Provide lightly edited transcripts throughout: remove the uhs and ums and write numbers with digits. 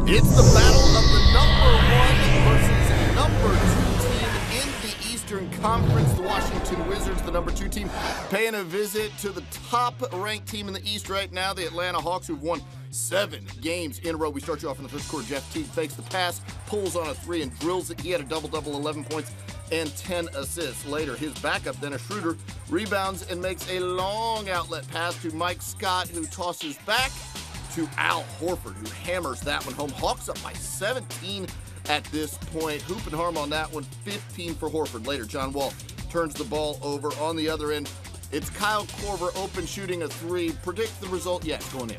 It's the battle of the number 1 versus number 2 team in the Eastern Conference. The Washington Wizards, the number 2 team, paying a visit to the top-ranked team in the East right now, the Atlanta Hawks, who've won 7 games in a row. We start you off in the first quarter. Jeff Teague fakes the pass, pulls on a 3, and drills it. He had a double-double, 11 points and 10 assists. Later, his backup, Dennis Schroeder, rebounds and makes a long outlet pass to Mike Scott, who tosses back to Al Horford, who hammers that one home. Hawks up by 17 at this point. Hoop and harm on that one, 15 for Horford. Later, John Wall turns the ball over. On the other end, it's Kyle Korver open shooting a 3. Predict the result. Yeah, it's going in.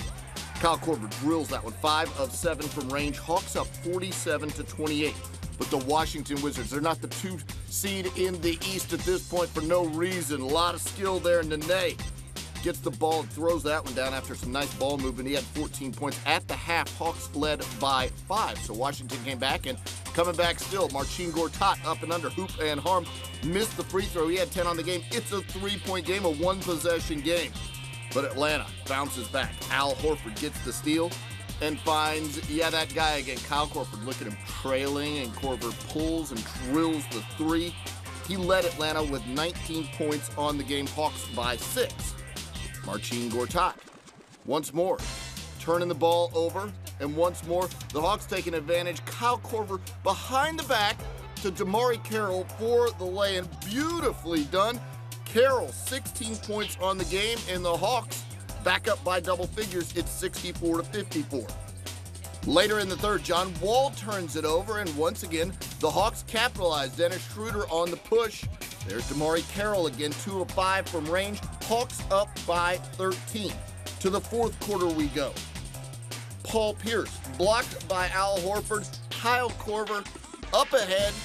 Kyle Korver drills that one, 5 of 7 from range. Hawks up 47-28. But the Washington Wizards, they're not the 2 seed in the East at this point for no reason. A lot of skill there. Nene gets the ball and throws that one down after some nice ball movement. He had 14 points at the half. Hawks led by 5. So Washington came back, and coming back still, Marcin Gortat up and under. Hoop and harm missed the free throw. He had 10 on the game. It's a 3-point game, a 1-possession game. But Atlanta bounces back. Al Horford gets the steal and finds, that guy again, Kyle Korver. Look at him trailing, and Korver pulls and drills the 3. He led Atlanta with 19 points on the game. Hawks by 6. Marcin Gortat, once more, turning the ball over, and once more, the Hawks taking advantage. Kyle Korver behind the back to DeMarre Carroll for the lay-in. Beautifully done. Carroll, 16 points on the game, and the Hawks back up by double figures. It's 64-54. Later in the third, John Wall turns it over, and once again, the Hawks capitalize. Dennis Schroeder on the push. There's DeMarre Carroll again, 2 of 5 from range. Hawks up by 13. To the fourth quarter we go. Paul Pierce blocked by Al Horford. Kyle Korver up ahead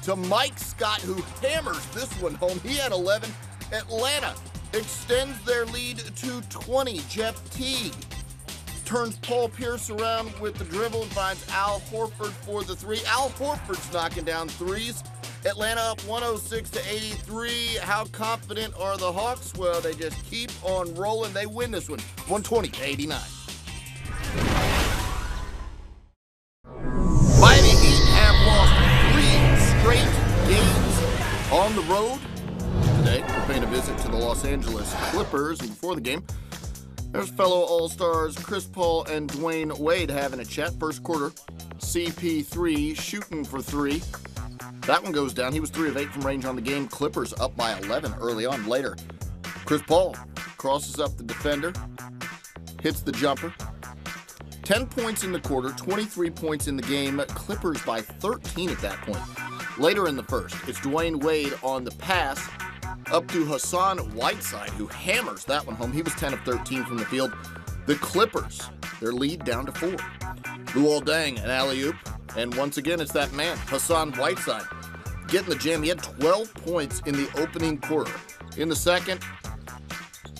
to Mike Scott, who hammers this one home. He had 11. Atlanta extends their lead to 20. Jeff Teague turns Paul Pierce around with the dribble and finds Al Horford for the 3. Al Horford's knocking down 3s. Atlanta up 106-83. How confident are the Hawks? Well, they just keep on rolling. They win this one, 120-89. Miami Heat have lost 3 straight games on the road. Today, we're paying a visit to the Los Angeles Clippers. And before the game, there's fellow All-Stars Chris Paul and Dwayne Wade having a chat. First quarter, CP3 shooting for 3. That one goes down. He was 3 of 8 from range on the game. Clippers up by 11 early on. Later, Chris Paul crosses up the defender, hits the jumper. 10 points in the quarter, 23 points in the game. Clippers by 13 at that point. Later in the first, it's Dwayne Wade on the pass up to Hassan Whiteside, who hammers that one home. He was 10 of 13 from the field. The Clippers, their lead down to 4. Luol Deng, an alley-oop. And once again, it's that man, Hassan Whiteside, getting the jam. He had 12 points in the opening quarter. In the second,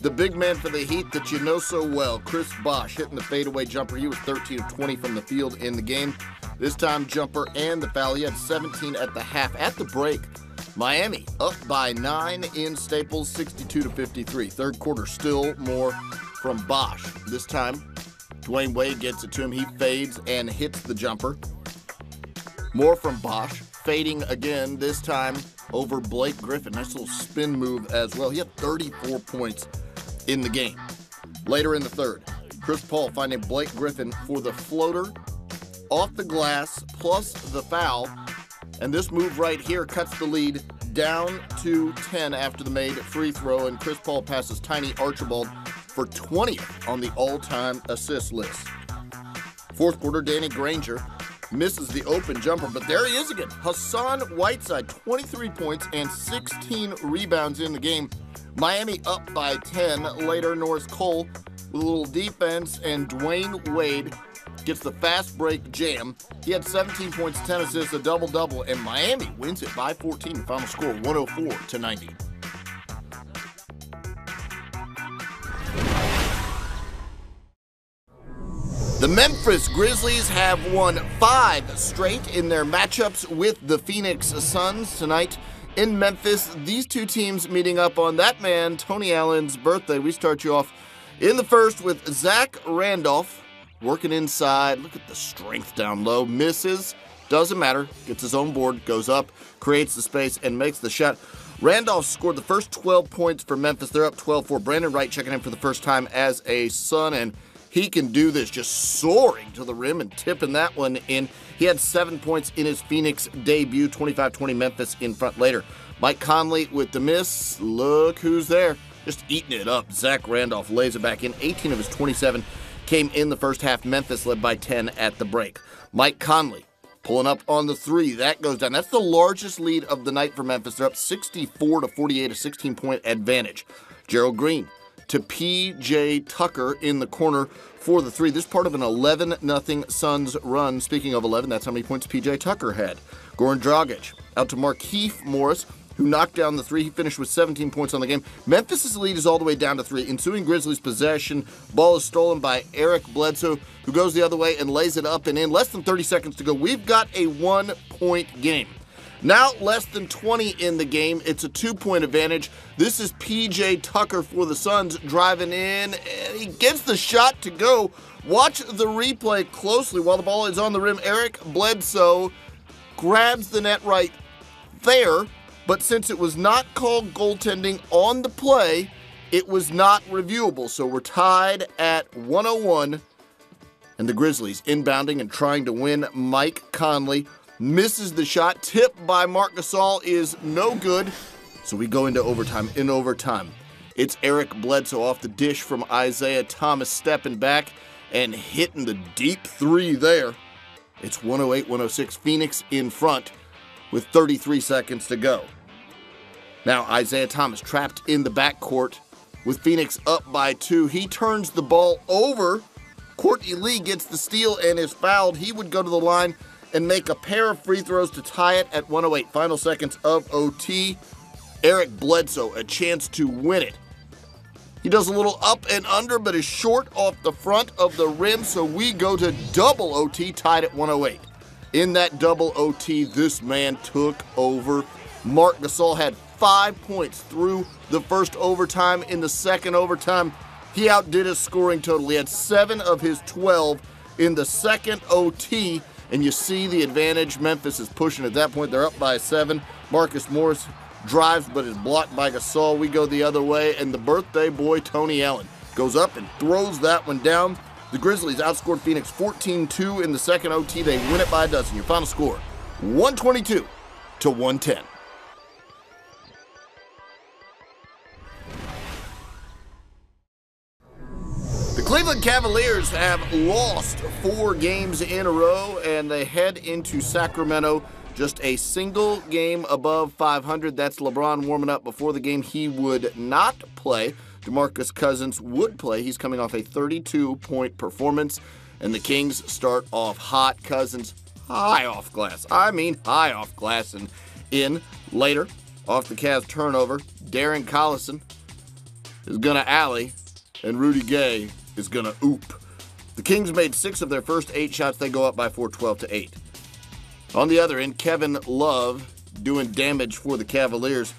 the big man for the Heat that you know so well, Chris Bosh, hitting the fadeaway jumper. He was 13 of 20 from the field in the game. This time, jumper and the foul. He had 17 at the half. At the break, Miami up by 9 in Staples, 62-53. Third quarter, still more from Bosh. This time, Dwayne Wade gets it to him. He fades and hits the jumper. More from Bosh, fading again, this time over Blake Griffin. Nice little spin move as well. He had 34 points in the game. Later in the third, Chris Paul finding Blake Griffin for the floater off the glass plus the foul. And this move right here cuts the lead down to 10 after the made free throw. And Chris Paul passes Tiny Archibald for 20th on the all-time assist list. Fourth quarter, Danny Granger misses the open jumper, but there he is again. Hassan Whiteside, 23 points and 16 rebounds in the game. Miami up by 10. Later, Norris Cole with a little defense, and Dwayne Wade gets the fast break jam. He had 17 points, 10 assists, a double-double, and Miami wins it by 14. Final score, 104-90. The Memphis Grizzlies have won 5 straight in their matchups with the Phoenix Suns tonight in Memphis. These 2 teams meeting up on that man, Tony Allen's birthday. We start you off in the first with Zach Randolph working inside. Look at the strength down low. Misses. Doesn't matter. Gets his own board, goes up, creates the space, and makes the shot. Randolph scored the first 12 points for Memphis. They're up 12-4. Brandon Wright checking in for the first time as a Sun, and he can do this, just soaring to the rim and tipping that one in. He had 7 points in his Phoenix debut, 25-20 Memphis in front later. Mike Conley with the miss. Look who's there. Just eating it up. Zach Randolph lays it back in. 18 of his 27 came in the first half. Memphis led by 10 at the break. Mike Conley pulling up on the three. That goes down. That's the largest lead of the night for Memphis. They're up 64-48, a 16-point advantage. Gerald Green to P.J. Tucker in the corner for the three. This part of an 11-0 Suns run. Speaking of 11, that's how many points P.J. Tucker had. Goran Dragic out to Markieff Morris, who knocked down the three. He finished with 17 points on the game. Memphis' lead is all the way down to 3. Ensuing Grizzlies possession, ball is stolen by Eric Bledsoe, who goes the other way and lays it up and in. Less than 30 seconds to go. We've got a 1-point game. Now less than 20 in the game. It's a 2-point advantage. This is P.J. Tucker for the Suns driving in, and he gets the shot to go. Watch the replay closely while the ball is on the rim. Eric Bledsoe grabs the net right there, but since it was not called goaltending on the play, it was not reviewable. So we're tied at 101, and the Grizzlies inbounding and trying to win. Mike Conley misses the shot. Tipped by Marc Gasol is no good. So we go into overtime. In overtime, it's Eric Bledsoe off the dish from Isaiah Thomas stepping back and hitting the deep three there. It's 108-106. Phoenix in front with 33 seconds to go. Now Isaiah Thomas trapped in the backcourt with Phoenix up by 2. He turns the ball over. Courtney Lee gets the steal and is fouled. He would go to the line and make a pair of free throws to tie it at 108. Final seconds of OT. Eric Bledsoe, a chance to win it. He does a little up and under, but is short off the front of the rim, so we go to double OT, tied at 108. In that double OT, this man took over. Marc Gasol had 5 points through the first overtime. In the second overtime, he outdid his scoring total. He had 7 of his 12 in the second OT, and you see the advantage Memphis is pushing at that point. They're up by 7. Marcus Morris drives but is blocked by Gasol. We go the other way, and the birthday boy Tony Allen goes up and throws that one down. The Grizzlies outscored Phoenix 14-2 in the second OT. They win it by a dozen. Your final score, 122-110. The Cleveland Cavaliers have lost 4 games in a row, and they head into Sacramento just a single game above 500. That's LeBron warming up before the game. He would not play. DeMarcus Cousins would play. He's coming off a 32-point performance, and the Kings start off hot. Cousins high off glass. I mean high off glass, and in later off the Cavs turnover. Darren Collison is going to alley, and Rudy Gay is going to oop. The Kings made 6 of their first 8 shots. They go up by 4, 12-8. On the other end, Kevin Love doing damage for the Cavaliers.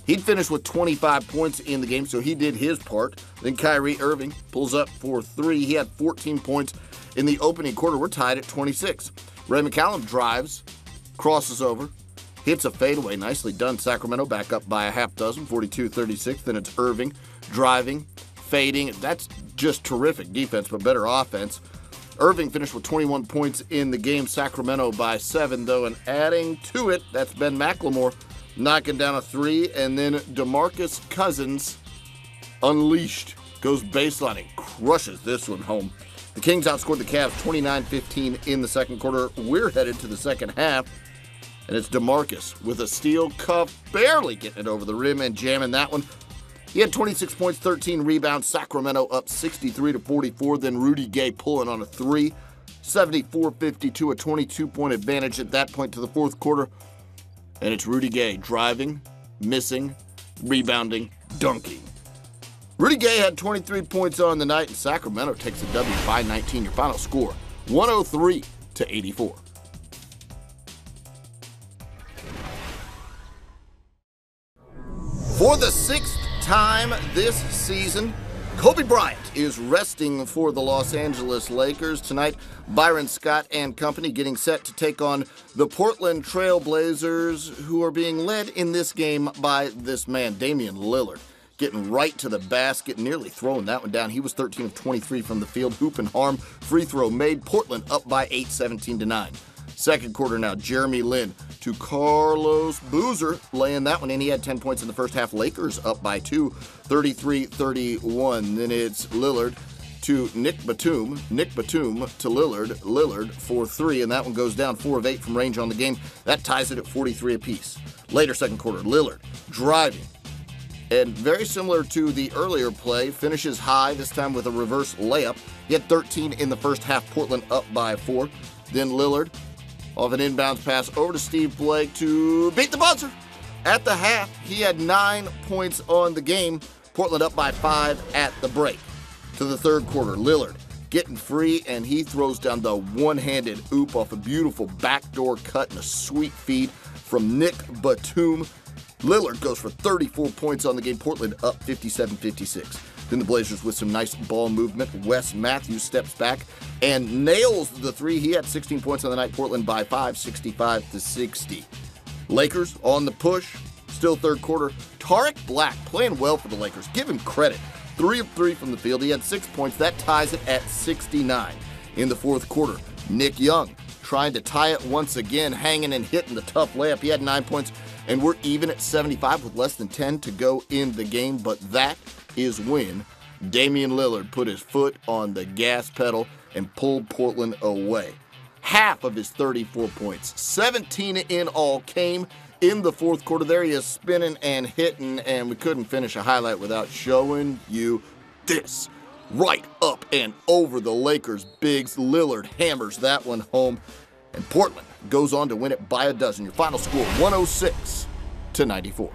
He'd finished with 25 points in the game, so he did his part. Then Kyrie Irving pulls up for 3. He had 14 points in the opening quarter. We're tied at 26. Ray McCallum drives, crosses over, hits a fadeaway. Nicely done. Sacramento back up by a half dozen, 42-36. Then it's Irving driving, fading. That's just terrific defense, but better offense. Irving finished with 21 points in the game. Sacramento by 7, though, and adding to it, that's Ben McLemore knocking down a 3, and then DeMarcus Cousins unleashed, goes baseline and crushes this one home. The Kings outscored the Cavs 29-15 in the second quarter. We're headed to the second half, and it's DeMarcus with a steel cuff, barely getting it over the rim and jamming that one. He had 26 points, 13 rebounds. Sacramento up 63-44. Then Rudy Gay pulling on a 3. 74-52, a 22-point advantage at that point to the fourth quarter. And it's Rudy Gay driving, missing, rebounding, dunking. Rudy Gay had 23 points on the night, and Sacramento takes a W by 19. Your final score, 103-84. For the 6th time this season, Kobe Bryant is resting for the Los Angeles Lakers tonight. Byron Scott and company getting set to take on the Portland Trail Blazers, who are being led in this game by this man, Damian Lillard. Getting right to the basket, nearly throwing that one down. He was 13 of 23 from the field. Hoop and harm. Free throw made. Portland up by 8, 17-9. Second quarter now, Jeremy Lin to Carlos Boozer, laying that one in. He had 10 points in the first half. Lakers up by 2, 33-31. Then it's Lillard to Nick Batum. Nick Batum to Lillard. Lillard for 3, and that one goes down 4 of 8 from range on the game. That ties it at 43 apiece. Later second quarter, Lillard driving. And very similar to the earlier play, finishes high, this time with a reverse layup. He had 13 in the first half. Portland up by 4. Then Lillard off an inbounds pass over to Steve Blake to beat the buzzer. At the half, he had 9 points on the game. Portland up by 5 at the break. To the third quarter, Lillard getting free, and he throws down the one-handed oop off a beautiful backdoor cut and a sweet feed from Nick Batum. Lillard goes for 34 points on the game. Portland up 57-56. Then the Blazers with some nice ball movement. Wes Matthews steps back and nails the 3. He had 16 points on the night. Portland by 5, 65-60. Lakers on the push. Still third quarter. Tariq Black playing well for the Lakers. Give him credit. 3 of 3 from the field. He had 6 points. That ties it at 69. In the fourth quarter, Nick Young trying to tie it once again, hanging and hitting the tough layup. He had 9 points, and we're even at 75 with less than 10 to go in the game. But that is when Damian Lillard put his foot on the gas pedal and pulled Portland away. Half of his 34 points, 17 in all, came in the fourth quarter. There he is spinning and hitting, and we couldn't finish a highlight without showing you this. Right up and over the Lakers' bigs. Lillard hammers that one home, and Portland goes on to win it by a dozen. Your final score, 106-94.